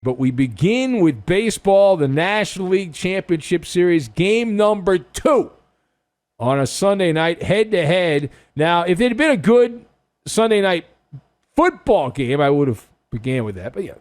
But we begin with baseball, the National League Championship Series, game number 2 on a Sunday night, head-to-head. Now, if it had been a good Sunday night football game, I would have began with that. But, yeah,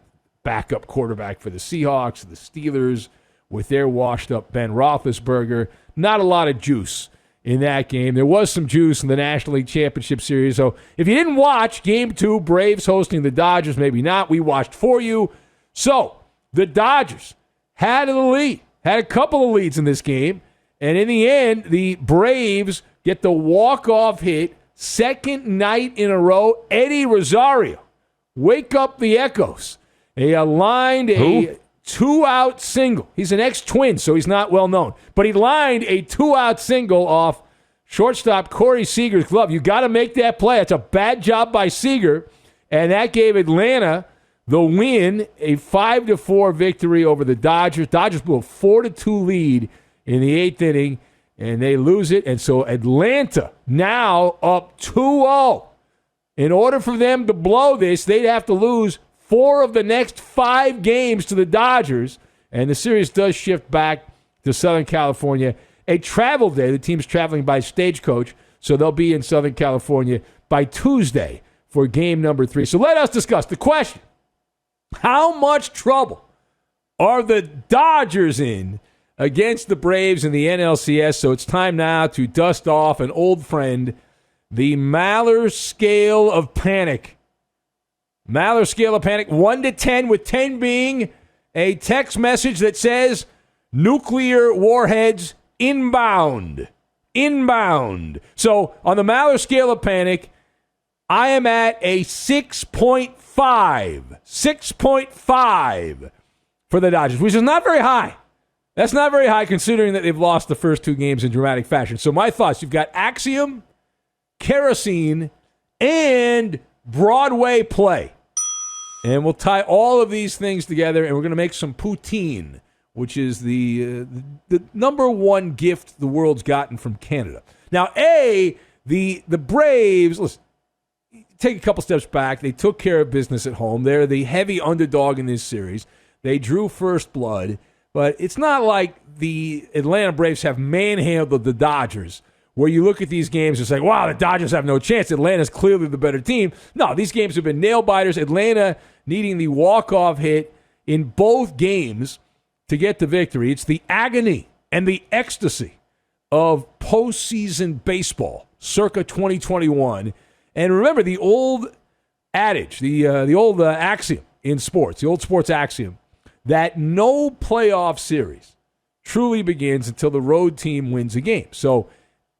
backup quarterback for the Seahawks, the Steelers, with their washed-up Ben Roethlisberger. Not a lot of juice in that game. There was some juice in the National League Championship Series. So if you didn't watch Game 2, Braves hosting the Dodgers, maybe not. We watched for you. So the Dodgers had the lead, had a couple of leads in this game. And in the end, the Braves get the walk-off hit, second night in a row. Eddie Rosario, wake up the echoes. He lined a two-out single. He's an ex-Twin, so he's not well known. But he lined a two-out single off shortstop Corey Seager's glove. You got to make that play. It's a bad job by Seager, and that gave Atlanta the win, a 5-4 victory over the Dodgers. Dodgers blew a 4-2 lead in the 8th inning, and they lose it. And so Atlanta now up 2-0. In order for them to blow this, they'd have to lose 4 of the next 5 games to the Dodgers, and the series does shift back to Southern California. A travel day. The team's traveling by stagecoach, so they'll be in Southern California by Tuesday for game number 3. So let us discuss the question. How much trouble are the Dodgers in against the Braves in the NLCS? So it's time now to dust off an old friend, the MALLER scale of panic. MALLER scale of panic, 1 to 10, with 10 being a text message that says nuclear warheads inbound. Inbound. So on the MALLER scale of panic, I am at a 6.5. 6.5 for the Dodgers, which is not very high. That's not very high considering that they've lost the first 2 games in dramatic fashion. So my thoughts, you've got Axiom, Kerosene, and Broadway play. And we'll tie all of these things together, and we're going to make some poutine, which is the number one gift the world's gotten from Canada. Now, the Braves, listen, take a couple steps back. They took care of business at home. They're the heavy underdog in this series. They drew first blood, but it's not like the Atlanta Braves have manhandled the Dodgers, where you look at these games and say, wow, the Dodgers have no chance. Atlanta's clearly the better team. No, these games have been nail-biters. Atlanta needing the walk-off hit in both games to get the victory. It's the agony and the ecstasy of postseason baseball circa 2021. And remember the old adage, the old axiom in sports, the old sports axiom, that no playoff series truly begins until the road team wins a game. So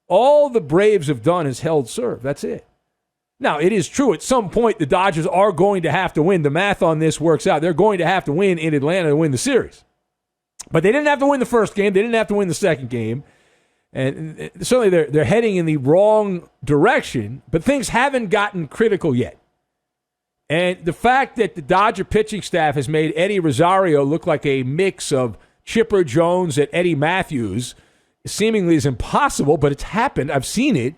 all the Braves have done is held serve. That's it. Now, it is true at some point the Dodgers are going to have to win. The math on this works out. They're going to have to win in Atlanta to win the series. But they didn't have to win the first game. They didn't have to win the second game. And certainly they're heading in the wrong direction, but things haven't gotten critical yet. And the fact that the Dodger pitching staff has made Eddie Rosario look like a mix of Chipper Jones and Eddie Matthews seemingly is impossible, but it's happened. I've seen it.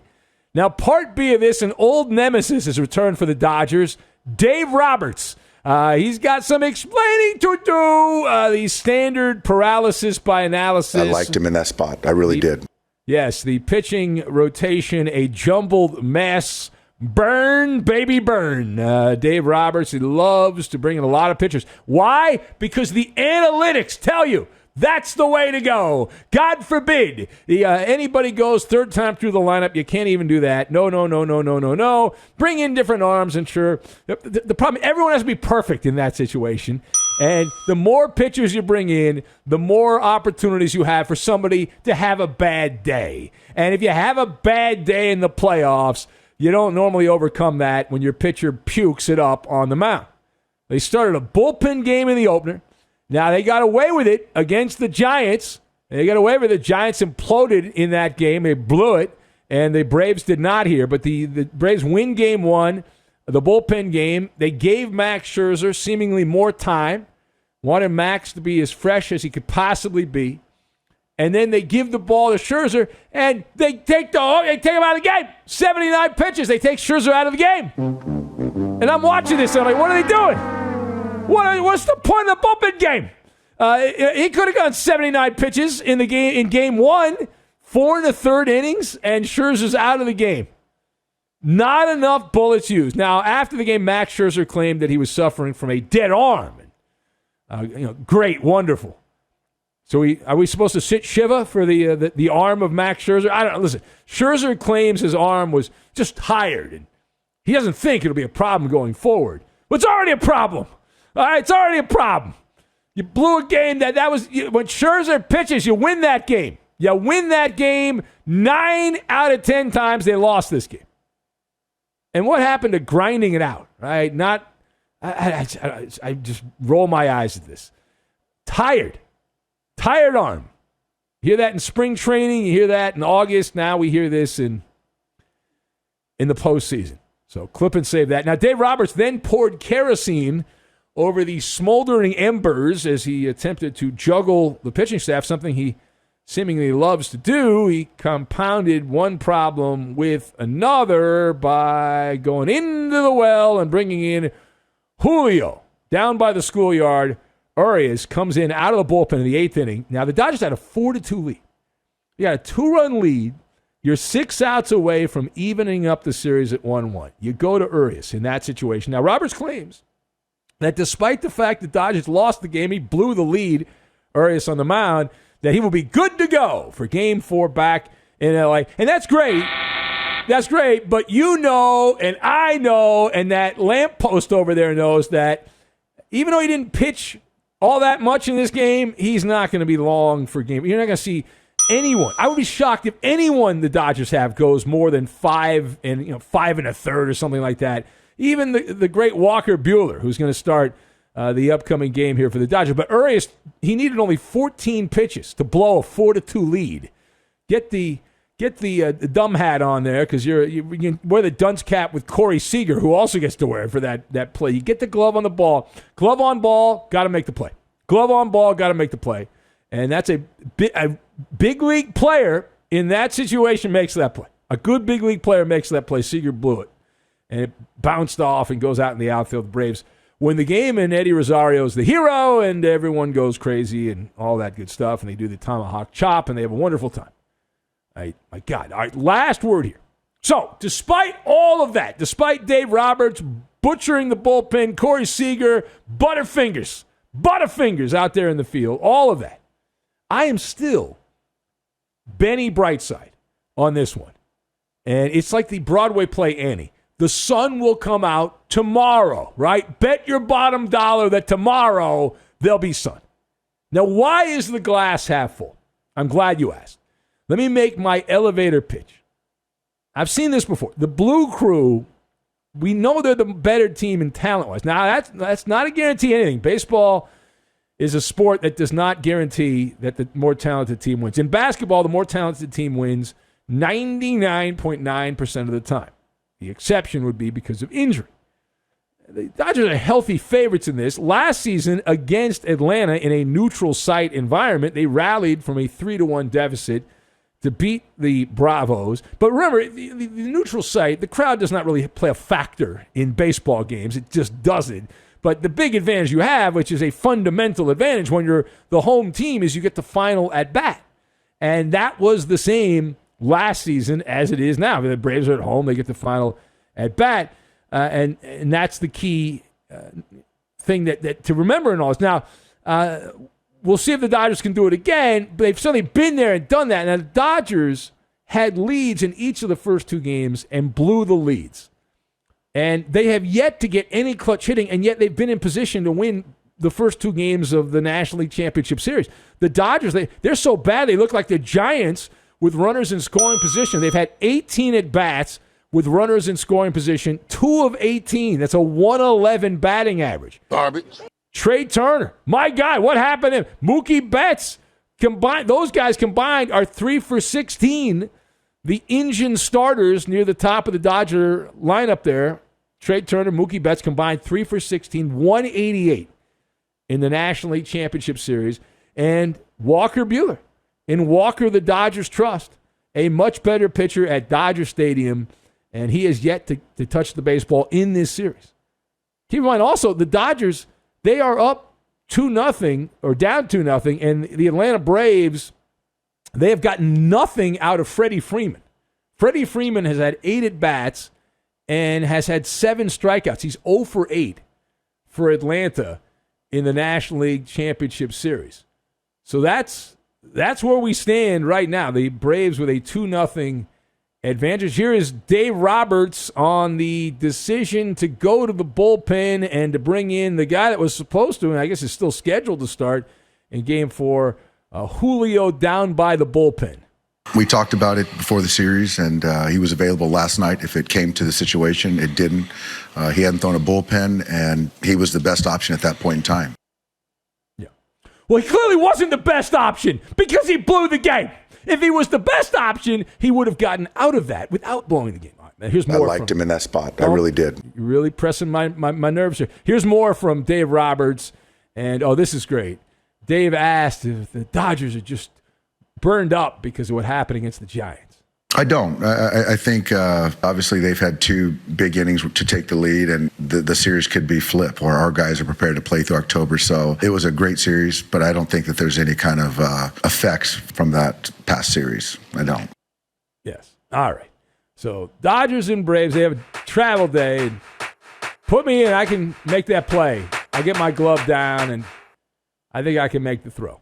Now, part B of this, an old nemesis has returned for the Dodgers, Dave Roberts. He's got some explaining to do. The standard paralysis by analysis. I liked him in that spot. I really did. Yes, the pitching rotation, a jumbled mess. Burn, baby, burn. Dave Roberts, he loves to bring in a lot of pitchers. Why? Because the analytics tell you that's the way to go. God forbid anybody goes third time through the lineup. You can't even do that. No. Bring in different arms, and sure. The problem, everyone has to be perfect in that situation. And the more pitchers you bring in, the more opportunities you have for somebody to have a bad day. And if you have a bad day in the playoffs, you don't normally overcome that when your pitcher pukes it up on the mound. They started a bullpen game in the opener. Now, they got away with it against the Giants. They got away with it. The Giants imploded in that game. They blew it, and the Braves did not here. But the Braves win game 1, the bullpen game. They gave Max Scherzer seemingly more time, wanted Max to be as fresh as he could possibly be. And then they give the ball to Scherzer, and they take him out of the game. 79 pitches. They take Scherzer out of the game. And I'm watching this, and I'm like, what are they doing? What's the point of the bullpen game? He could have gone 79 pitches in game one, 4 in the third innings, and Scherzer's out of the game. Not enough bullets used. Now, after the game, Max Scherzer claimed that he was suffering from a dead arm. Great, wonderful. So are we supposed to sit Shiva for the arm of Max Scherzer? I don't know. Listen, Scherzer claims his arm was just tired, and he doesn't think it'll be a problem going forward. But it's already a problem. All right, it's already a problem. You blew a game that was when Scherzer pitches, you win that game. You win that game 9 out of 10 times they lost this game. And what happened to grinding it out, right? I just roll my eyes at this. Tired arm. You hear that in spring training. You hear that in August. Now we hear this in the postseason. So clip and save that. Now, Dave Roberts then poured kerosene over the smoldering embers as he attempted to juggle the pitching staff, something he seemingly loves to do. He compounded one problem with another by going into the well and bringing in Julio. Down by the schoolyard, Urias comes in out of the bullpen in the 8th inning. Now, the Dodgers had a 4-2 lead. You got a 2-run lead. You're 6 outs away from evening up the series at 1-1. You go to Urias in that situation. Now, Roberts claims that despite the fact the Dodgers lost the game, he blew the lead, Urias on the mound, that he will be good to go for Game 4 back in L.A. And that's great. That's great. But you know, and I know, and that lamppost over there knows that even though he didn't pitch all that much in this game, he's not going to be long for game. You're not going to see anyone. I would be shocked if anyone the Dodgers have goes more than 5 1/3 or something like that. Even the great Walker Buehler, who's going to start the upcoming game here for the Dodgers. But Urias, he needed only 14 pitches to blow a 4-2 lead. Get the dumb hat on there because you wear the dunce cap with Corey Seager, who also gets to wear it for that play. You get the glove on the ball. Glove on ball, got to make the play. Glove on ball, got to make the play. And that's a big league player in that situation makes that play. A good big league player makes that play. Seager blew it. And it bounced off and goes out in the outfield. The Braves win the game, and Eddie Rosario's the hero, and everyone goes crazy and all that good stuff, and they do the tomahawk chop, and they have a wonderful time. My God. All right, last word here. So, despite all of that, despite Dave Roberts butchering the bullpen, Corey Seager, Butterfingers out there in the field, all of that, I am still Benny Brightside on this one. And it's like the Broadway play Annie. The sun will come out tomorrow, right? Bet your bottom dollar that tomorrow there'll be sun. Now, why is the glass half full? I'm glad you asked. Let me make my elevator pitch. I've seen this before. The Blue Crew, we know they're the better team in talent-wise. Now, that's not a guarantee anything. Baseball is a sport that does not guarantee that the more talented team wins. In basketball, the more talented team wins 99.9% of the time. The exception would be because of injury. The Dodgers are healthy favorites in this. Last season against Atlanta in a neutral site environment, they rallied from a 3-1 deficit to beat the Bravos. But remember, the neutral site, the crowd does not really play a factor in baseball games. It just doesn't. But the big advantage you have, which is a fundamental advantage when you're the home team, is you get the final at bat. And that was the same last season as it is now. The Braves are at home. They get the final at bat. And that's the key thing that to remember in all this. Now, we'll see if the Dodgers can do it again. But they've certainly been there and done that. Now, the Dodgers had leads in each of the first 2 games and blew the leads. And they have yet to get any clutch hitting, and yet they've been in position to win the first 2 games of the National League Championship Series. The Dodgers, they're so bad they look like the Giants with runners in scoring position. They've had 18 at-bats with runners in scoring position, 2 of 18. That's a 111 batting average. Garbage. Trey Turner, my guy, what happened to him? Mookie Betts, combined, those guys combined are 3 for 16. The engine starters near the top of the Dodger lineup there, Trey Turner, Mookie Betts combined 3 for 16, 188 in the National League Championship Series. And Walker Buehler. In Walker, the Dodgers trust. A much better pitcher at Dodger Stadium, and he has yet to touch the baseball in this series. Keep in mind also, the Dodgers They are up 2-0 or down 2-0, and the Atlanta Braves, they have gotten nothing out of Freddie Freeman. Freddie Freeman has had 8 at-bats and has had 7 strikeouts. He's 0 for 8 for Atlanta in the National League Championship Series. So that's where we stand right now. The Braves with a 2-0 advantage. Here is Dave Roberts on the decision to go to the bullpen and to bring in the guy that was supposed to, and I guess is still scheduled to start in Game 4, Julio down by the bullpen. We talked about it before the series, and he was available last night if it came to the situation. It didn't. He hadn't thrown a bullpen, and he was the best option at that point in time. Yeah. Well, he clearly wasn't the best option because he blew the game. If he was the best option, he would have gotten out of that without blowing the game. All right, man, here's more. I liked him in that spot. I really did. You're really pressing my nerves here. Here's more from Dave Roberts, and this is great. Dave asked if the Dodgers are just burned up because of what happened against the Giants. I don't. I think obviously they've had 2 big innings to take the lead, and the series could be flipped, or our guys are prepared to play through October. So it was a great series, but I don't think that there's any kind of effects from that past series. I don't. Yes. All right. So Dodgers and Braves, they have a travel day. Put me in. I can make that play. I get my glove down, and I think I can make the throw.